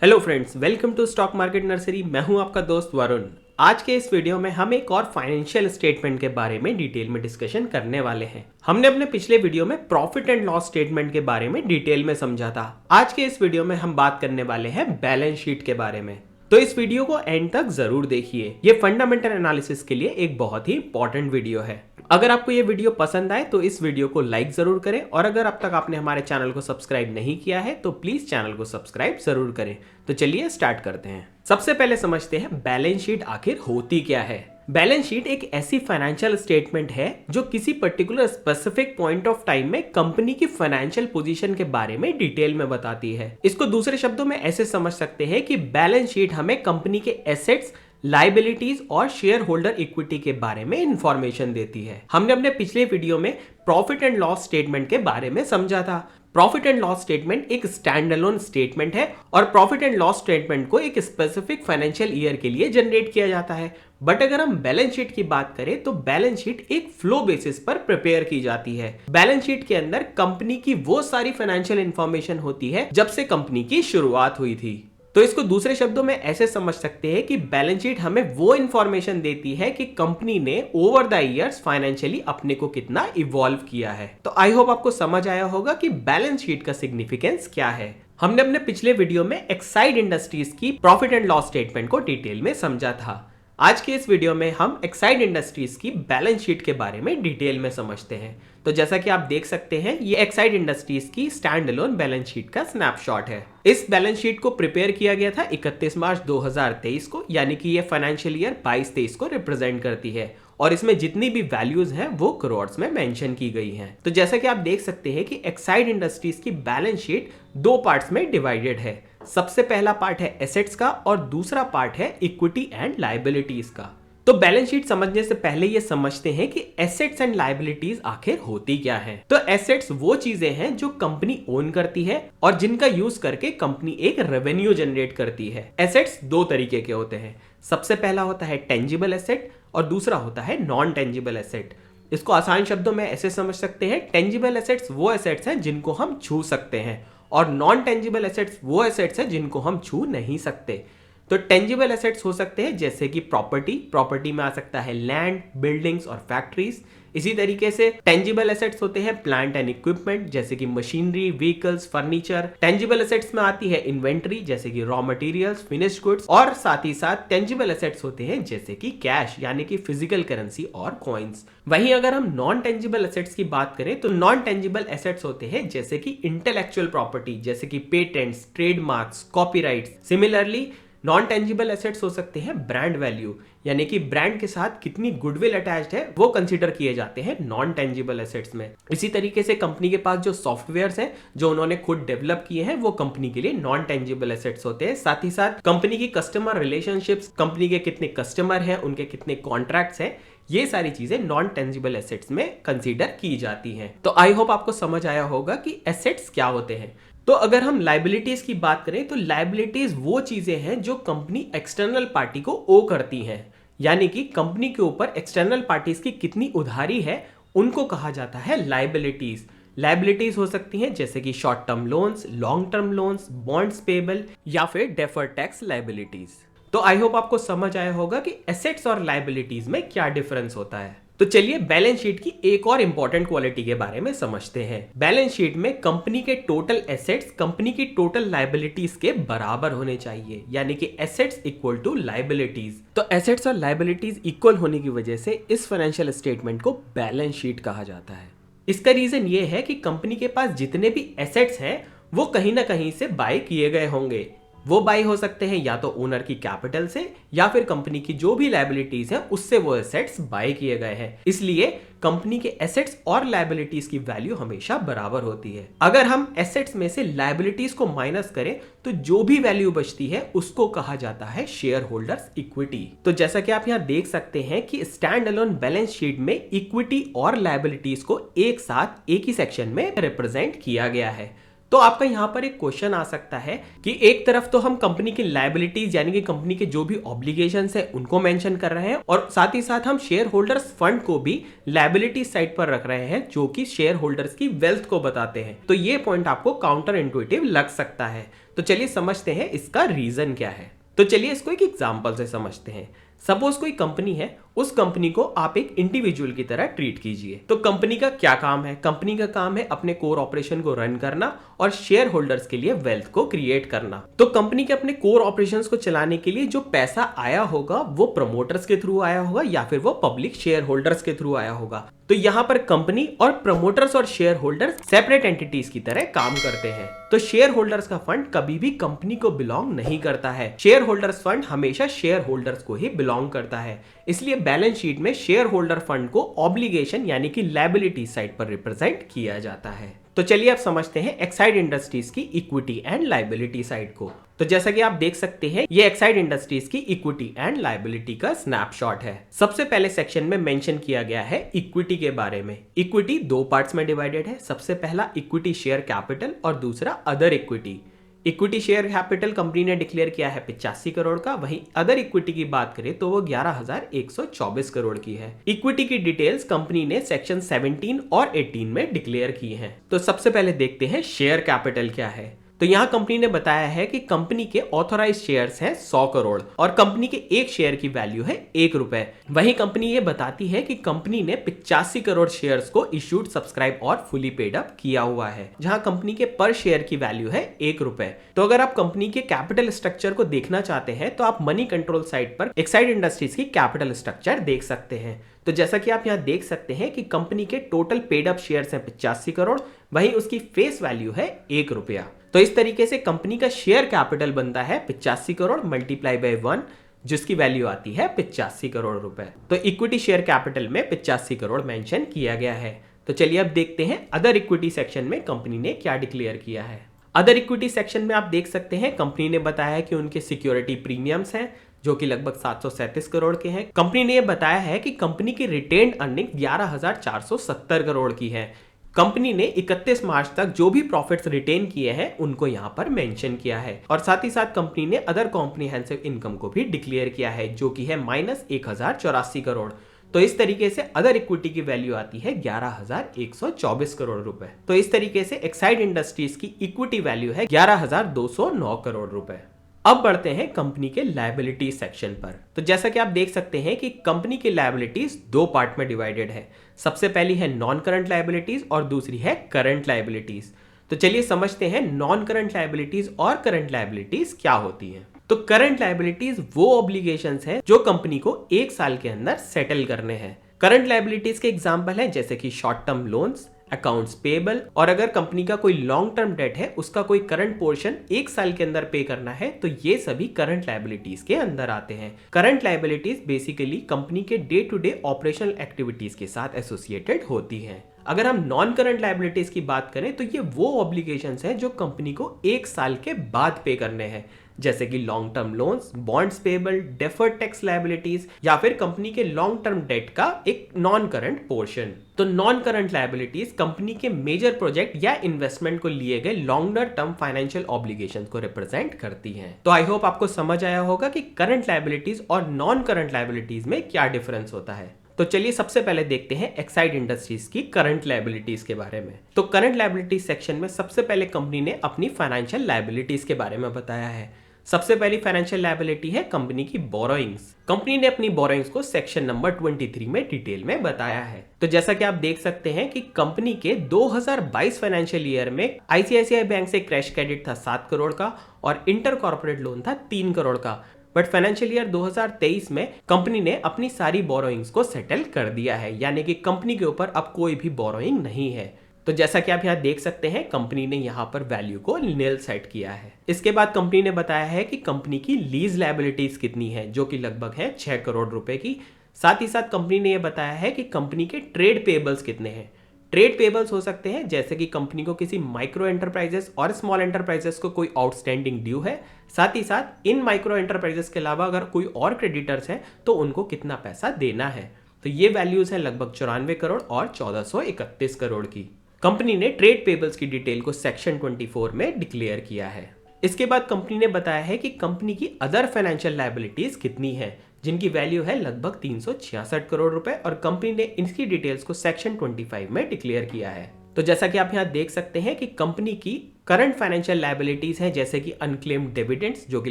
Hello friends, welcome to stock market nursery. मैं हूं आपका दोस्त वरुण। आज के इस वीडियो में हम एक और फाइनेंशियल स्टेटमेंट के बारे में डिटेल में डिस्कशन करने वाले हैं। हमने अपने पिछले वीडियो में प्रॉफिट एंड लॉस स्टेटमेंट के बारे में डिटेल में समझा था। आज के इस वीडियो में हम बात करने वाले हैं बैलेंस शीट के बारे में। तो इस वीडियो को एंड तक जरूर देखिए। ये फंडामेंटल एनालिसिस के लिए एक बहुत ही इंपॉर्टेंट वीडियो है। अगर आपको ये वीडियो पसंद आए तो इस वीडियो को लाइक जरूर करें, और अगर अब तक आपने हमारे चैनल को सब्सक्राइब नहीं किया है तो प्लीज चैनल को सब्सक्राइब जरूर करें। तो चलिए स्टार्ट करते हैं। सबसे पहले समझते हैं बैलेंस शीट आखिर होती क्या है। बैलेंस शीट एक ऐसी फाइनेंशियल स्टेटमेंट है जो किसी particular specific point of time में कंपनी की फाइनेंशियल पोजीशन के बारे में डिटेल में बताती है। इसको दूसरे शब्दों में ऐसे समझ सकते हैं कि बैलेंस शीट हमें कंपनी के एसेट्स, लाइबिलिटीज और शेयर होल्डर इक्विटी के बारे में इंफॉर्मेशन देती है। हमने अपने पिछले वीडियो में प्रॉफिट एंड लॉस स्टेटमेंट के बारे में समझा था। प्रॉफिट एंड लॉस स्टेटमेंट एक स्टैंड अलोन स्टेटमेंट है और प्रॉफिट एंड लॉस स्टेटमेंट को एक स्पेसिफिक फाइनेंशियल ईयर के लिए जनरेट किया जाता है। बट अगर हम बैलेंस शीट की बात करें तो बैलेंस शीट एक फ्लो बेसिस पर प्रिपेयर की जाती है। बैलेंस शीट के अंदर कंपनी की वो सारी फाइनेंशियल इंफॉर्मेशन होती है जब से कंपनी की शुरुआत हुई थी। तो इसको दूसरे शब्दों में ऐसे समझ सकते हैं कि बैलेंस शीट हमें वो इंफॉर्मेशन देती है कि कंपनी ने ओवर द इयर्स फाइनेंशियली अपने को कितना इवॉल्व किया है। तो आई होप आपको समझ आया होगा कि बैलेंस शीट का सिग्निफिकेंस क्या है। हमने अपने पिछले वीडियो में एक्साइड इंडस्ट्रीज की प्रॉफिट एंड लॉस स्टेटमेंट को डिटेल में समझा था। आज के इस वीडियो में हम एक्साइड इंडस्ट्रीज की बैलेंस शीट के बारे में डिटेल में समझते हैं। तो जैसा कि आप देख सकते हैं, ये एक्साइड इंडस्ट्रीज की स्टैंड अलोन बैलेंस शीट का स्नैपशॉट है। इस बैलेंस शीट को प्रिपेयर किया गया था 31 मार्च 2023 को, यानी कि ये फाइनेंशियल ईयर 22-23 को रिप्रेजेंट करती है और इसमें जितनी भी वैल्यूज हैं वो करोड्स में मेंशन की गई हैं। तो जैसा कि आप देख सकते हैं कि एक्साइड इंडस्ट्रीज की बैलेंस शीट दो पार्ट्स में डिवाइडेड है। सबसे पहला पार्ट है एसेट्स का और दूसरा पार्ट है इक्विटी एंड लायबिलिटीज का। तो बैलेंस शीट समझने से पहले ये समझते हैं कि एसेट्स एंड लायबिलिटीज आखिर होती क्या है। तो एसेट्स वो चीजें हैं जो कंपनी ओन करती है और जिनका यूज करके कंपनी एक रेवेन्यू जनरेट करती है। एसेट्स दो तरीके के होते हैं। सबसे पहला होता है टेंजिबल एसेट और दूसरा होता है नॉन टेंजिबल एसेट। इसको आसान शब्दों में ऐसे समझ सकते हैं, टेंजिबल एसेट्स वो एसेट्स हैं जिनको हम छू सकते हैं और नॉन टेंजिबल एसेट्स वो एसेट्स हैं जिनको हम छू नहीं सकते। तो टेंजिबल एसेट्स हो सकते हैं जैसे कि प्रॉपर्टी में आ सकता है लैंड, बिल्डिंग्स और फैक्ट्रीज। इसी तरीके से टेंजिबल एसेट्स होते हैं प्लांट एंड इक्विपमेंट जैसे कि machinery, vehicles, furniture. Tangible assets में आती है इन्वेंट्री जैसे कि रॉ मटेरियल्स, फिनिश्ड गुड्स, और साथ ही साथ टेंजिबल एसेट्स होते हैं जैसे कि कैश यानी कि फिजिकल करेंसी और कॉइन्स। वहीं अगर हम नॉन टेंजिबल एसेट्स की बात करें तो नॉन टेंजिबल एसेट्स होते हैं जैसे कि इंटेलेक्चुअल प्रॉपर्टी जैसे कि patents, trademarks, copyrights. Similarly non tangible assets हो सकते हैं ब्रांड वैल्यू, यानी कि ब्रांड के साथ कितनी गुडविल अटैच्ड है वो कंसीडर किए जाते हैं नॉन टेंजिबल एसेट्स में। इसी तरीके से कंपनी के पास जो सॉफ्टवेयर्स हैं जो उन्होंने खुद डेवलप किए हैं वो कंपनी के लिए नॉन टेंजिबल एसेट्स होते हैं। साथ ही साथ कंपनी की कस्टमर रिलेशनशिप्स, कंपनी के कितने कस्टमर हैं, उनके कितने कॉन्ट्रैक्ट्स हैं, ये सारी चीजें नॉन टेंजिबल एसेट्स में कंसीडर की जाती हैं। तो आई होप आपको समझ आया होगा कि एसेट्स क्या होते हैं। तो अगर हम लायबिलिटीज की बात करें तो लायबिलिटीज वो चीजें हैं जो कंपनी एक्सटर्नल पार्टी को ओ करती हैं, यानी कि कंपनी के ऊपर एक्सटर्नल पार्टीज की कितनी उधारी है उनको कहा जाता है लायबिलिटीज। लायबिलिटीज हो सकती हैं जैसे कि short term loans, long term loans, bonds payable या फिर डेफर्ड टैक्स लायबिलिटीज। तो आई होप आपको समझ आया होगा कि एसेट्स और लायबिलिटीज में क्या डिफरेंस होता है। तो चलिए बैलेंस शीट की एक और इंपॉर्टेंट क्वालिटी के बारे में समझते हैं। बैलेंस शीट में कंपनी के टोटल एसेट्स कंपनी की टोटल लायबिलिटीज के बराबर होने चाहिए, यानी कि एसेट्स इक्वल टू लायबिलिटीज। तो एसेट्स और लायबिलिटीज इक्वल होने की वजह से इस फाइनेंशियल स्टेटमेंट को बैलेंस शीट कहा जाता है। इसका रीजन ये है कि कंपनी के पास जितने भी एसेट्स हैं वो कहीं ना कहीं से बाय किए गए होंगे। वो बाई हो सकते हैं या तो ओनर की कैपिटल से या फिर कंपनी की जो भी लायबिलिटीज हैं उससे वो एसेट्स बाय किए गए हैं। इसलिए कंपनी के एसेट्स और लायबिलिटीज की वैल्यू हमेशा बराबर होती है। अगर हम एसेट्स में से लायबिलिटीज को माइनस करें तो जो भी वैल्यू बचती है उसको कहा जाता है शेयर होल्डर्स इक्विटी। तो जैसा कि आप यहाँ देख सकते हैं कि स्टैंड अलोन बैलेंस शीट में इक्विटी और लायबिलिटीज को एक साथ एक ही सेक्शन में रिप्रेजेंट किया गया है। तो आपका यहाँ पर एक क्वेश्चन आ सकता है कि एक तरफ तो हम कंपनी की लायबिलिटीज यानी कि कंपनी के जो भी ऑब्लिगेशंस है उनको मेंशन कर रहे हैं और साथ ही साथ हम शेयर होल्डर्स फंड को भी लायबिलिटी साइड पर रख रहे हैं जो कि शेयर होल्डर्स की वेल्थ को बताते हैं। तो ये पॉइंट आपको काउंटर इंटुइटिव लग सकता है। तो चलिए समझते हैं इसका रीजन क्या है। तो चलिए इसको एक एग्जांपल से समझते हैं। सपोज कोई कंपनी है, उस कंपनी को आप एक इंडिविजुअल की तरह ट्रीट कीजिए। तो कंपनी का क्या काम है? कंपनी का काम है अपने कोर ऑपरेशन को रन करना और शेयर होल्डर्स के लिए वेल्थ को क्रिएट करना। तो कंपनी के अपने कोर ऑपरेशंस को चलाने के लिए जो पैसा आया होगा वो प्रमोटर्स के थ्रू आया होगा या फिर वो पब्लिक शेयर होल्डर्स के थ्रू आया होगा। तो यहां पर कंपनी और प्रमोटर्स और शेयर होल्डर्स सेपरेट एंटिटीज की तरह काम करते हैं। तो शेयर होल्डर्स का फंड कभी भी कंपनी को बिलोंग नहीं करता है। शेयर होल्डर्स फंड हमेशा शेयर होल्डर्स को ही बिलोंग करता है। इसलिए बैलेंस शीट में शेयर होल्डर फंड को ऑब्लिगेशन यानी कि लायबिलिटी साइड पर रिप्रेजेंट किया जाता है। तो चलिए अब समझते हैं एक्साइड इंडस्ट्रीज की इक्विटी एंड लायबिलिटी साइड को। तो जैसा कि आप देख सकते हैं ये एक्साइड इंडस्ट्रीज की इक्विटी एंड लायबिलिटी का स्नैपशॉट है। सबसे पहले सेक्शन में मेंशन किया गया है इक्विटी के बारे में। इक्विटी दो पार्ट्स में डिवाइडेड है। सबसे पहला इक्विटी शेयर कैपिटल और दूसरा other equity. Equity share capital company ने डिक्लेयर किया है 85 करोड़ का। वहीं अदर इक्विटी की बात करें तो वो 11,124 करोड़ की है। इक्विटी की डिटेल्स कंपनी ने सेक्शन 17 और 18 में डिक्लेयर की हैं। तो सबसे पहले देखते हैं शेयर कैपिटल क्या है। तो यहाँ कंपनी ने बताया है कि कंपनी के ऑथोराइज शेयर्स हैं 100 करोड़ और कंपनी के एक शेयर की वैल्यू है 1 रुपए। वहीं कंपनी ये बताती है कि कंपनी ने 85 करोड़ शेयर्स को इश्यूड, सब्सक्राइब और फुली पेड अप किया हुआ है, जहां कंपनी के पर शेयर की वैल्यू है 1 रुपए। तो अगर आप कंपनी के कैपिटल स्ट्रक्चर को देखना चाहते हैं तो आप मनी कंट्रोल साइट पर एक्साइड इंडस्ट्रीज की कैपिटल स्ट्रक्चर देख सकते हैं। तो जैसा कि आप यहाँ देख सकते हैं कि कंपनी के टोटल पेड अप शेयर्स हैं 85 करोड़, वहीं उसकी फेस वैल्यू है 1 रुपया। तो इस तरीके से कंपनी का शेयर कैपिटल बनता है 85 करोड़ मल्टीप्लाई बाय 1, जिसकी वैल्यू आती है 85 करोड़ रुपए। तो इक्विटी शेयर कैपिटल में 85 करोड़ मेंशन किया गया है। तो चलिए अब देखते हैं अदर इक्विटी सेक्शन में कंपनी ने क्या डिक्लेयर किया है। अदर इक्विटी सेक्शन में आप देख सकते हैं कंपनी ने बताया है कि उनके सिक्योरिटी प्रीमियम्स हैं जो कि लगभग 737 करोड़ के हैं। कंपनी ने यह बताया है कि कंपनी की रिटेन्ड अर्निंग 11,470 करोड़ की है। कंपनी ने 31 मार्च तक जो भी प्रॉफिट्स रिटेन किए हैं उनको यहां पर मेंशन किया है और साथ ही साथ कंपनी ने अदर कॉम्प्रिहेंसिव इनकम को भी डिक्लेयर किया है जो कि है -1,084 करोड़। तो इस तरीके से अदर इक्विटी की वैल्यू आती है 11,124 करोड़ रुपए। तो इस तरीके से एक्साइड इंडस्ट्रीज की इक्विटी वैल्यू है 11,209 करोड़ रुपए। अब बढ़ते हैं कंपनी के लायबिलिटी सेक्शन पर। तो जैसा कि आप देख सकते हैं कि कंपनी की लायबिलिटीज दो पार्ट में डिवाइडेड है। सबसे पहली है नॉन करंट लायबिलिटीज और दूसरी है करंट लायबिलिटीज। तो चलिए समझते हैं नॉन करंट लायबिलिटीज और करंट लायबिलिटीज क्या होती हैं। तो करंट लायबिलिटीज वो ऑब्लिगेशंस हैं जो कंपनी को 1 साल के अंदर सेटल करने हैं। करंट लायबिलिटीज के एग्जांपल हैं जैसे कि short term loans, accounts payable, और अगर कंपनी का कोई लॉन्ग टर्म डेट है उसका कोई करंट पोर्शन 1 साल के अंदर पे करना है तो ये सभी करंट लायबिलिटीज के अंदर आते हैं। करंट लायबिलिटीज बेसिकली कंपनी के day to day operational activities के साथ एसोसिएटेड होती हैं। अगर हम नॉन करंट लायबिलिटीज की बात करें तो ये वो ऑब्लिगेशंस हैं जो कंपनी को 1 साल के बाद पे करने हैं, जैसे कि long term loans, bonds payable, deferred tax liabilities या फिर कंपनी के लॉन्ग टर्म डेट का एक नॉन करंट पोर्शन। तो नॉन करंट लायबिलिटीज कंपनी के मेजर प्रोजेक्ट या इन्वेस्टमेंट को लिए गए लॉन्गर टर्म फाइनेंशियल ऑब्लिगेशन को रिप्रेजेंट करती हैं। तो आई होप आपको समझ आया होगा कि करंट लायबिलिटीज और नॉन करंट लायबिलिटीज में क्या डिफरेंस होता है। तो चलिए सबसे पहले देखते हैं एक्साइड इंडस्ट्रीज की करंट लायबिलिटीज के बारे में। तो करंट लायबिलिटीज सेक्शन में सबसे पहले कंपनी ने अपनी फाइनेंशियल लायबिलिटीज के बारे में बताया है। सबसे पहली फाइनेंशियल लायबिलिटी है कंपनी की बोरोइंग्स। कंपनी ने अपनी बोरोइंग्स को सेक्शन नंबर 23 में डिटेल में बताया है। तो जैसा कि आप देख सकते हैं कि कंपनी के 2022 फाइनेंशियल ईयर में आईसीआईसीआई बैंक से क्रैश क्रेडिट था 7 करोड़ का और इंटर कॉर्पोरेट लोन था 3 करोड़ का। बट फाइनेंशियल ईयर 2023 में कंपनी ने अपनी सारी बोरोइंग्स को सेटल कर दिया है, यानी कि कंपनी के ऊपर अब कोई भी बोरोइंग नहीं है। तो जैसा कि आप यहाँ देख सकते हैं कंपनी ने यहाँ पर वैल्यू को नील सेट किया है। इसके बाद कंपनी ने बताया है कि कंपनी की लीज लायबिलिटीज कितनी है, जो कि लगभग है 6 करोड़ रुपए की। साथ ही साथ कंपनी ने यह बताया है कि कंपनी के ट्रेड पेबल्स कितने हैं। ट्रेड पेबल्स हो सकते हैं जैसे कि कंपनी को किसी माइक्रो एंटरप्राइजेस और स्मॉल एंटरप्राइजेस को कोई आउटस्टैंडिंग ड्यू है। साथ ही साथ इन माइक्रो एंटरप्राइजेस के अलावा अगर कोई और क्रेडिटर्स हैं तो उनको कितना पैसा देना है। तो ये वैल्यूज है लगभग 94 करोड़ और 1431 करोड़ की। कंपनी ने ट्रेड पेबल्स की डिटेल को सेक्शन 24 में डिक्लेयर किया है। इसके बाद कंपनी ने बताया है कि कंपनी की अदर फाइनेंशियल लायबिलिटीज कितनी है, जिनकी वैल्यू है लगभग 366 करोड़ रुपए, और कंपनी ने इनकी डिटेल्स को सेक्शन 25 में डिक्लेयर किया है। तो जैसा कि आप यहाँ देख सकते हैं कि कंपनी की करंट फाइनेंशियल लायबिलिटीज हैं जैसे कि अनक्लेम्ड डिविडेंड्स जो कि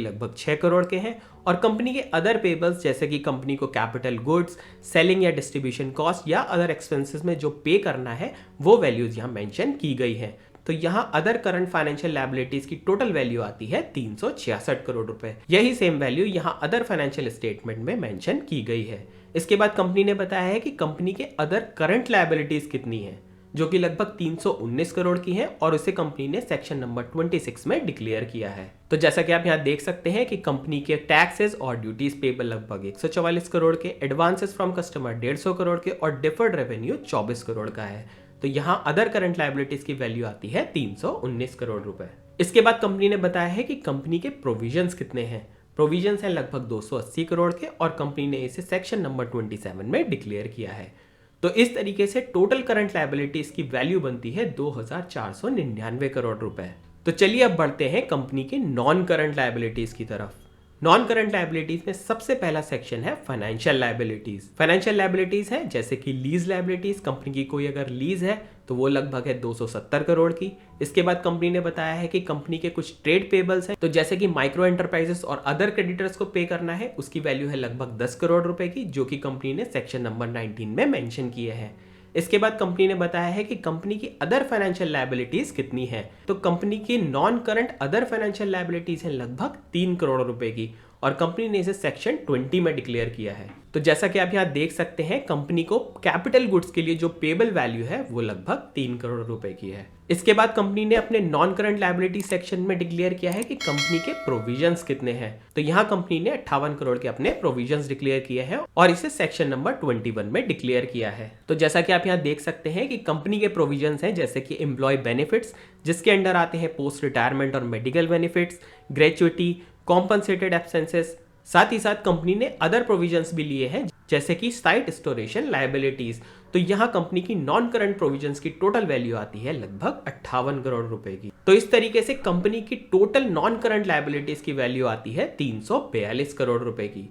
लगभग 6 करोड़ के हैं, और कंपनी के अदर पेबल्स जैसे कि कंपनी को कैपिटल गुड्स, सेलिंग या डिस्ट्रीब्यूशन कॉस्ट या अदर एक्सपेंसेस में जो पे करना है वो वैल्यूज यहाँ मेंशन की गई है। तो यहाँ अदर करंट फाइनेंशियल लायबिलिटीज की टोटल वैल्यू आती है 366 करोड़ रुपए। यही सेम वैल्यू यहाँ अदर फाइनेंशियल स्टेटमेंट में मेंशन की गई है। इसके बाद कंपनी ने बताया है कि कंपनी के अदर करंट लायबिलिटीज कितनी है, जो कि लगभग 319 करोड़ की है, और उसे कंपनी ने सेक्शन नंबर 26 में डिक्लेयर किया है। तो जैसा कि आप यहाँ देख सकते हैं कि कंपनी के टैक्सेस और ड्यूटीज पेबल लगभग 144 करोड़ के, एडवांसेस फ्रॉम कस्टमर 150 करोड़ के, और डिफर्ड रेवेन्यू 24 करोड़ का है। तो यहाँ अदर करंट लायबिलिटीज की वैल्यू आती है 319 करोड़ रुपए। इसके बाद कंपनी ने बताया है कि कंपनी के प्रोविजंस कितने हैं। प्रोविजंस हैं लगभग 280 करोड़ के, और कंपनी ने इसे सेक्शन नंबर 27 में डिक्लेयर किया है। तो इस तरीके से टोटल करंट लायबिलिटीज की वैल्यू बनती है 2499 करोड़ रुपए। तो चलिए अब बढ़ते हैं कंपनी के नॉन करंट लायबिलिटीज की तरफ। नॉन करंट लायबिलिटीज में सबसे पहला सेक्शन है फाइनेंशियल लायबिलिटीज। फाइनेंशियल लायबिलिटीज है जैसे कि लीज लायबिलिटीज, कंपनी की कोई अगर लीज है तो वो लगभग है 270 करोड़ की। इसके बाद कंपनी ने बताया है कि कंपनी के कुछ ट्रेड पेबल्स हैं, तो जैसे कि माइक्रो एंटरप्राइजेस और अदर क्रेडिटर्स को पे करना है, उसकी वैल्यू है लगभग 10 करोड़ रुपए की, जो कि कंपनी ने सेक्शन नंबर 19 में मेंशन किए हैं। इसके बाद कंपनी ने बताया है कि कंपनी की अदर फाइनेंशियल लायबिलिटीज कितनी है। तो कंपनी की non current other financial liabilities है लगभग 3 करोड़ रुपए की, और कंपनी ने इसे सेक्शन 20 में डिक्लेयर किया है। तो जैसा कि आप यहाँ देख सकते हैं, कंपनी को कैपिटल गुड्स के लिए जो पेबल वैल्यू है वो लगभग 3 करोड़ रुपए की है। इसके बाद कंपनी ने अपने नॉन करंट लायबिलिटी सेक्शन में डिक्लेयर किया है कि कंपनी के प्रोविजंस कितने हैं। तो यहाँ कंपनी ने 58 करोड़ के अपने प्रोविजंस डिक्लेयर किए हैं, और इसे सेक्शन नंबर 21 में डिक्लेयर किया है। तो जैसा कि आप यहाँ देख सकते हैं कि कंपनी के प्रोविजंस हैं जैसे कि एम्प्लॉय बेनिफिट्स, जिसके अंडर आते हैं पोस्ट रिटायरमेंट और मेडिकल बेनिफिट्स, ग्रेचुइटी, कॉम्पनसेटेड एब्सेंसेस। साथ ही साथ कंपनी ने अदर प्रोविजंस भी लिए हैं जैसे कि साइट स्टोरेशन लायबिलिटीज। तो यहाँ कंपनी की नॉन करंट प्रोविजंस की टोटल वैल्यू आती है लगभग 58 करोड़ रुपए की। तो इस तरीके से कंपनी की टोटल नॉन करंट लायबिलिटीज की वैल्यू आती है 342 करोड़ रुपए की।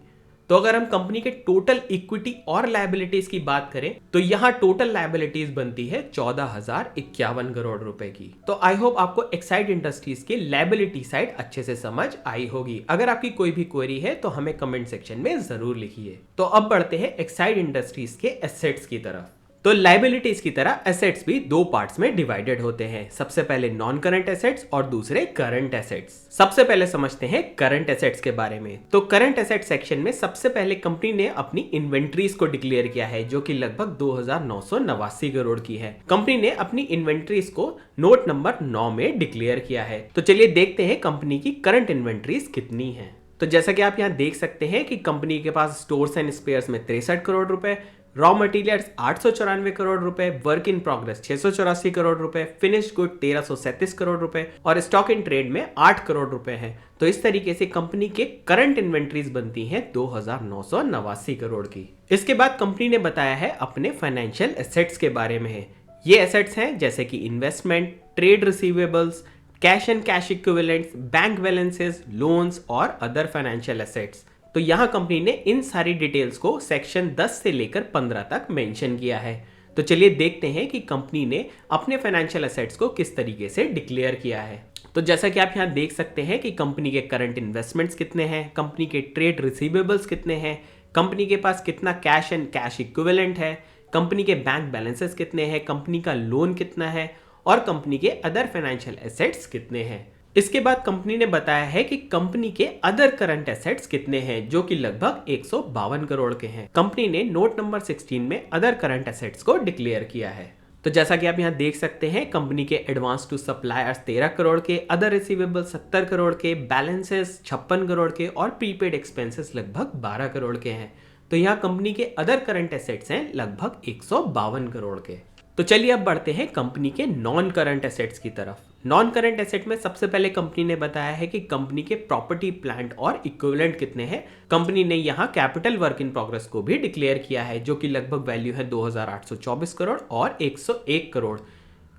तो अगर हम कंपनी के टोटल इक्विटी और लायबिलिटीज की बात करें तो यहाँ टोटल लायबिलिटीज बनती है 14,051 करोड़ रुपए की। तो आई होप आपको एक्साइड इंडस्ट्रीज के लायबिलिटी साइड अच्छे से समझ आई होगी। अगर आपकी कोई भी क्वेरी है तो हमें कमेंट सेक्शन में जरूर लिखिए। तो अब बढ़ते हैं एक्साइड इंडस्ट्रीज के एसेट्स की तरफ। तो लायबिलिटीज की तरह एसेट्स भी दो पार्ट्स में डिवाइडेड होते हैं। सबसे पहले नॉन करंट एसेट्स और दूसरे करंट एसेट्स। सबसे पहले समझते हैं करंट एसेट्स के बारे में। तो करंट एसेट सेक्शन में सबसे पहले कंपनी ने अपनी इन्वेंट्रीज को डिक्लेयर किया है, जो कि लगभग 2,989 करोड़ की है। कंपनी ने अपनी इन्वेंट्रीज को नोट नंबर 9 में डिक्लेयर किया है। तो चलिए देखते हैं कंपनी की करंट इन्वेंट्रीज कितनी है। तो जैसा कि आप यहाँ देख सकते हैं कि कंपनी के पास स्टोर्स एंड स्पेयर्स में 63 करोड़ रुपए, रॉ मटेरियल्स 894 करोड़ रुपए, वर्क इन प्रोग्रेस 684 करोड़ रुपए, फिनिश्ड गुड 1337 करोड़ रुपए, और स्टॉक इन ट्रेड में 8 करोड़ रुपए हैं। तो इस तरीके से कंपनी के करंट इन्वेंट्रीज बनती हैं 2,989 करोड़ की। इसके बाद कंपनी ने बताया है अपने फाइनेंशियल एसेट्स के बारे में। ये एसेट्स हैं जैसे कि investment, trade receivables, cash and cash equivalents, bank balances, loans और अदर फाइनेंशियल एसेट्स। तो यहाँ कंपनी ने इन सारी डिटेल्स को सेक्शन 10 से लेकर 15 तक मेंशन किया है। तो चलिए देखते हैं कि कंपनी ने अपने फाइनेंशियल एसेट्स को किस तरीके से डिक्लेयर किया है। तो जैसा कि आप यहाँ देख सकते हैं कि कंपनी के करंट इन्वेस्टमेंट्स कितने हैं, कंपनी के ट्रेड रिसीवेबल्स कितने हैं, कंपनी के पास कितना कैश एंड कैश इक्विवेलेंट है, कंपनी के बैंक बैलेंसेस कितने हैं, कंपनी का लोन कितना है, और कंपनी के अदर फाइनेंशियल एसेट्स कितने हैं। इसके बाद कंपनी ने बताया है कि कंपनी के अदर करंट एसेट्स कितने हैं, जो कि लगभग 152 करोड़ के हैं। कंपनी ने नोट नंबर 16 में अदर करंट एसेट्स को डिक्लेयर किया है। तो जैसा कि आप यहाँ देख सकते हैं, कंपनी के एडवांस टू सप्लायर्स 13 करोड़ के, अदर रिसीवेबल 70 करोड़ के, बैलेंसेस 56 करोड़ के, और प्रीपेड एक्सपेंसेस लगभग 12 करोड़ के हैं। तो यहाँ कंपनी के अदर करंट एसेट्स हैं लगभग 152 करोड़ के। तो चलिए अब बढ़ते हैं कंपनी के नॉन करंट एसेट्स की तरफ। नॉन करंट एसेट में सबसे पहले कंपनी ने बताया है कि कंपनी के प्रॉपर्टी, प्लांट और इक्विवेलेंट कितने हैं। कंपनी ने यहाँ कैपिटल वर्क इन प्रोग्रेस को भी डिक्लेयर किया है, जो कि लगभग वैल्यू है 2,824 करोड़ और 101 करोड़।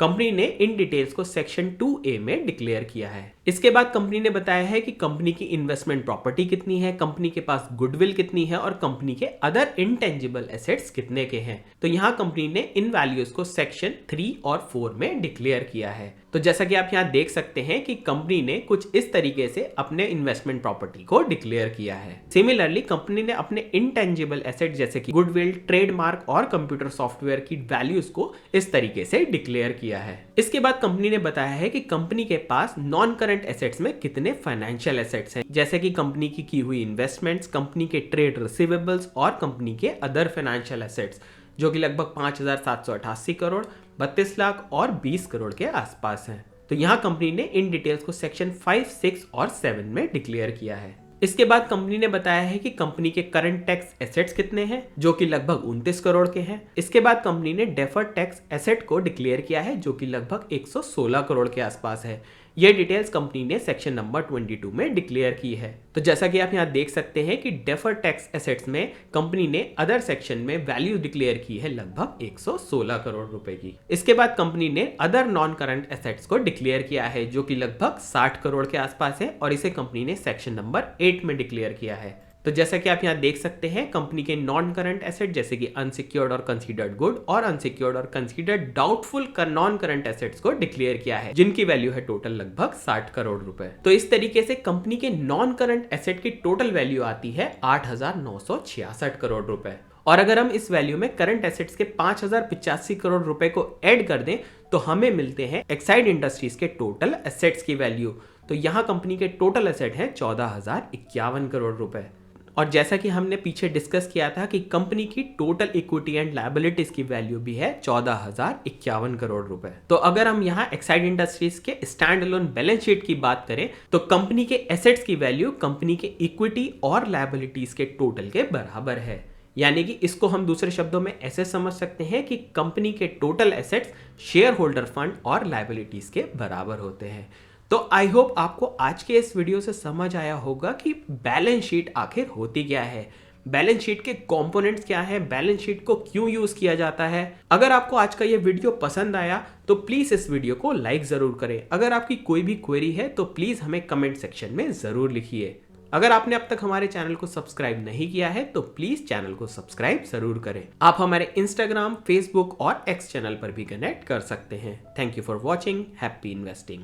कंपनी ने इन डिटेल्स को सेक्शन 2A में डिक्लेयर किया है। इसके बाद कंपनी ने बताया है कि कंपनी की इन्वेस्टमेंट प्रॉपर्टी कितनी है, कंपनी के पास गुडविल कितनी है और कंपनी के अदर इंटेंजिबल एसेट्स कितने के हैं। तो यहाँ कंपनी ने इन वैल्यूज को सेक्शन 3 और 4 में डिक्लेयर किया है। तो जैसा कि आप यहाँ देख सकते हैं कि कंपनी ने कुछ इस तरीके से अपने इन्वेस्टमेंट प्रॉपर्टी को डिक्लेयर किया है। सिमिलरली कंपनी ने अपने इंटेंजिबल एसेट जैसे कि गुडविल, ट्रेडमार्क और कंप्यूटर सॉफ्टवेयर की वैल्यूज को इस तरीके से डिक्लेयर किया है। इसके बाद कंपनी ने बताया है कि कंपनी के पास नॉन करंट एसेट्स में कितने फाइनेंशियल एसेट्स हैं, जैसे कि कंपनी की हुई इन्वेस्टमेंट्स, कंपनी के ट्रेड रिसीवेबल्स और कंपनी के अदर फाइनेंशियल एसेट्स, जो कि लगभग 5,788 करोड़, 32 लाख और 20 करोड़ के आसपास हैं। तो यहाँ कंपनी ने इन डिटेल्स को सेक्शन 5, 6 और 7 में डिक्लेयर किया है। इसके बाद कंपनी ने बताया है कि कंपनी के करंट टैक्स एसेट्स कितने हैं, जो कि लगभग 29 करोड़ के हैं। इसके बाद कंपनी ने डेफर्ड टैक्स एसेट को डिक्लेयर किया है, जो कि लगभग 116 करोड़ के आसपास है। ये डिटेल्स कंपनी ने सेक्शन नंबर 22 में डिक्लेयर की है। तो जैसा कि आप यहाँ देख सकते हैं कि डेफर्ड टैक्स एसेट्स में कंपनी ने अदर सेक्शन में वैल्यू डिक्लेयर की है लगभग 116 करोड़ रुपए की। इसके बाद कंपनी ने अदर नॉन करंट एसेट्स को डिक्लेयर किया है, जो कि लगभग 60 करोड़ के आसपास है और इसे कंपनी ने सेक्शन नंबर 8 में डिक्लेयर किया है। तो जैसा कि आप यहाँ देख सकते हैं, कंपनी के नॉन करंट एसेट जैसे कि अनसिक्योर्ड और कंसीडर्ड गुड और अनसिक्योर्ड और considered doubtful non current assets को डिक्लेयर किया है, जिनकी वैल्यू है टोटल लगभग 60 करोड़ रुपए। तो इस तरीके से कंपनी के नॉन करंट एसेट की टोटल वैल्यू आती है 8,966 करोड़ रुपए। और अगर हम इस वैल्यू में करंट एसेट्स के 5,085 करोड़ रुपए को ऐड कर दें तो हमें मिलते हैं एक्साइड इंडस्ट्रीज के टोटल एसेट्स की वैल्यू। तो यहाँ कंपनी के टोटल एसेट है 14,051 करोड़ रुपए। और जैसा कि हमने पीछे डिस्कस किया था कि कंपनी की टोटल इक्विटी एंड लायबिलिटीज की वैल्यू भी है 14,051 करोड़ रुपए। तो अगर हम यहाँ एक्साइड इंडस्ट्रीज के स्टैंड अलोन बैलेंस शीट की बात करें तो कंपनी के एसेट्स की वैल्यू कंपनी के इक्विटी और लायबिलिटीज के टोटल के बराबर है। यानी कि इसको हम दूसरे शब्दों में ऐसे समझ सकते हैं कि कंपनी के total assets share holder fund और लायबिलिटीज के बराबर होते हैं। तो आई होप आपको आज के इस वीडियो से समझ आया होगा कि बैलेंस शीट आखिर होती क्या है, बैलेंस शीट के कंपोनेंट्स क्या है, बैलेंस शीट को क्यों यूज किया जाता है। अगर आपको आज का ये वीडियो पसंद आया तो प्लीज इस वीडियो को लाइक जरूर करें। अगर आपकी कोई भी क्वेरी है तो प्लीज हमें कमेंट सेक्शन में जरूर लिखिए। अगर आपने अब तक हमारे चैनल को सब्सक्राइब नहीं किया है तो प्लीज चैनल को सब्सक्राइब जरूर करें। आप हमारे इंस्टाग्राम, फेसबुक और एक्स चैनल पर भी कनेक्ट कर सकते हैं। Thank you for watching. Happy investing.